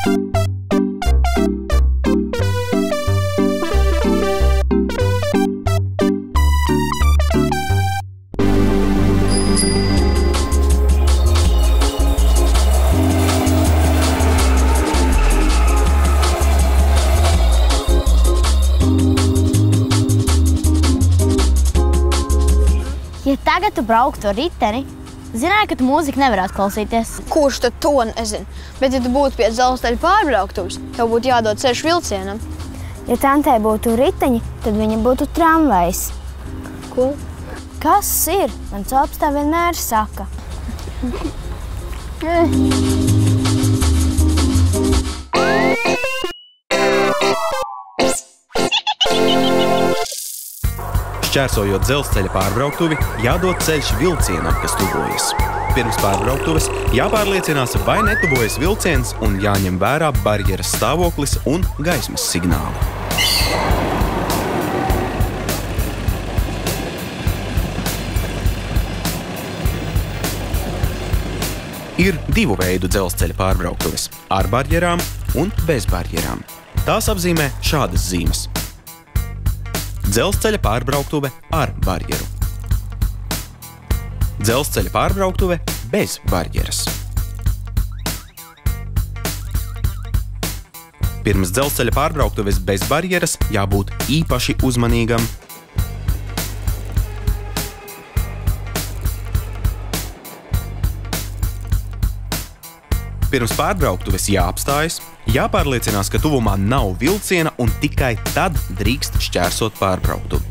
Ja tagad tu brauktu ar riteni, zināji, ka tu mūziku nevarētu klausīties. Kurš tad to nezina? Bet, ja tu būtu pie dzelzceļa pārbrauktuves, tev būtu jādod ceļš vilcienam. Ja tantei būtu riteņi, tad viņa būtu tramvajs. Ko? Kas ir? Mans ops tā vienmēr saka. Šķērsojot dzelzceļa pārbrauktuvi, jādod ceļš vilcienam, kas tuvojas. Pirms pārbrauktuves jāpārliecinās, vai netuvojas vilciens un jāņem vērā barjeras stāvoklis un gaismas signāli. Ir divu veidu dzelzceļa pārbrauktuves – ar barjerām un bez barjerām. Tās apzīmē šādas zīmes. Dzelzceļa pārbrauktuve ar barjeru. Dzelzceļa pārbrauktuve bez barjeras. Pirms dzelzceļa pārbrauktuves bez barjeras jābūt īpaši uzmanīgam. Pirms pārbrauktuves jāapstājas, jāpārliecinās, ka tuvumā nav vilciena un tikai tad drīkst šķērsot pārbrauktuvi.